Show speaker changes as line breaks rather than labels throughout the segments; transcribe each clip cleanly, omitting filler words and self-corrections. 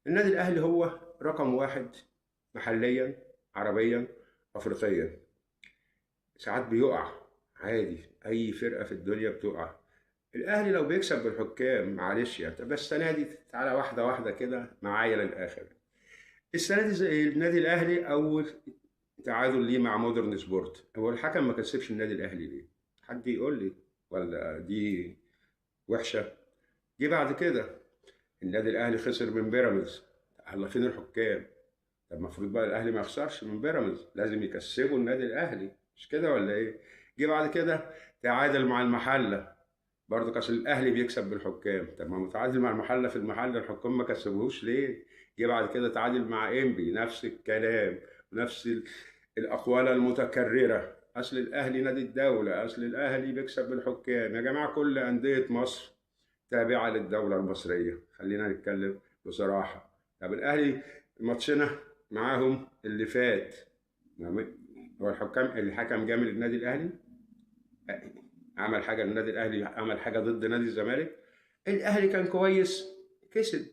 النادي الاهلي هو رقم واحد محليا، عربيا، افريقيا. ساعات بيقع، عادي، اي فرقه في الدنيا بتقع. الاهلي لو بيكسب بالحكام معلش يعني، بس السنه دي تعالى واحده واحده كده معايا للاخر. السنه دي زي النادي الاهلي اول تعادل ليه مع مودرن سبورت، هو الحكم ما كسبش النادي الاهلي ليه؟ حد يقول لي؟ ولا دي وحشه؟ جه بعد كده النادي الاهلي خسر من بيراميدز، الله فين الحكام؟ طب المفروض بقى الاهلي ما يخسرش من بيراميدز، لازم يكسبوا النادي الاهلي، مش كده ولا ايه؟ جه بعد كده تعادل مع المحله، برضه كاس الاهلي بيكسب بالحكام، طب ما هو متعادل مع المحله في المحله، الحكام ما كسبوهوش ليه؟ جه بعد كده تعادل مع انبي، نفس الكلام، نفس الاقوال المتكرره، اصل الاهلي نادي الدوله، اصل الاهلي بيكسب بالحكام. يا جماعه كل انديه مصر تابعه للدوله المصريه، خلينا نتكلم بصراحه. طب الاهلي ماتشنا معاهم اللي فات، هو الحكم جامل النادي الاهلي؟ عمل حاجه للنادي الاهلي؟ عمل حاجه ضد نادي الزمالك؟ الاهلي كان كويس، كسب،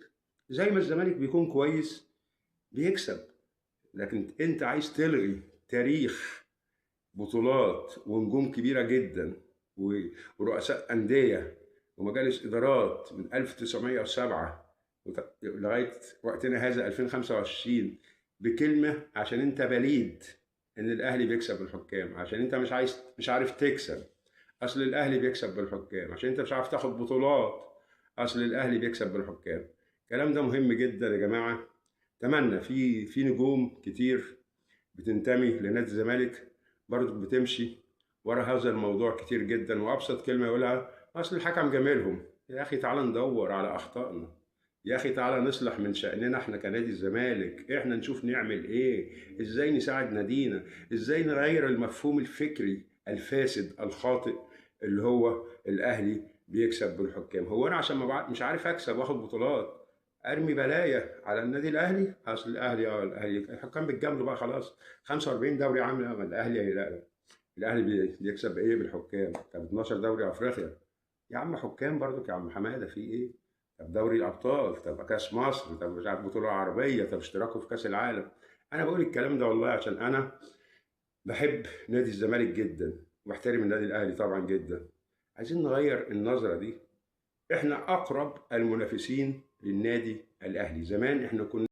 زي ما الزمالك بيكون كويس بيكسب. لكن انت عايز تلغي تاريخ بطولات ونجوم كبيره جدا ورؤساء انديه ومجالس ادارات من 1907 لغايه وقتنا هذا 2025 بكلمه، عشان انت بليد ان الاهلي بيكسب الحكام، عشان انت مش عارف تكسب، اصل الاهلي بيكسب بالحكام، عشان انت مش عارف تاخد بطولات، اصل الاهلي بيكسب بالحكام. الكلام ده مهم جدا يا جماعه. اتمنى في نجوم كتير بتنتمي لنادي الزمالك برضه بتمشي ورا هذا الموضوع كتير جدا، وابسط كلمه يقولها اصل الحكم جاملهم. يا اخي تعالى ندور على اخطائنا، يا اخي تعالى نصلح من شأننا احنا كنادي الزمالك، احنا نشوف نعمل ايه، ازاي نساعد نادينا، ازاي نغير المفهوم الفكري الفاسد الخاطئ اللي هو الاهلي بيكسب بالحكام. هو انا عشان مش عارف اكسب واخد بطولات ارمي بلايا على النادي الاهلي؟ اصل الاهلي الاهلي الحكام بيتجاملوا بقى خلاص، 45 دوري عام، لا، ما الاهلي لا، الاهلي بيكسب ايه بالحكام؟ طب 12 دوري افريقيا، يا عم حكام برضك يا عم حماده، في ايه؟ طب دوري الابطال، طب كاس مصر، طب مش عارف بطوله عربيه، طب اشتراكه في كاس العالم. انا بقول الكلام ده والله عشان انا بحب نادي الزمالك جدا واحترم النادي الاهلي طبعا جدا. عايزين نغير النظره دي، احنا اقرب المنافسين للنادي الاهلي. زمان احنا كنا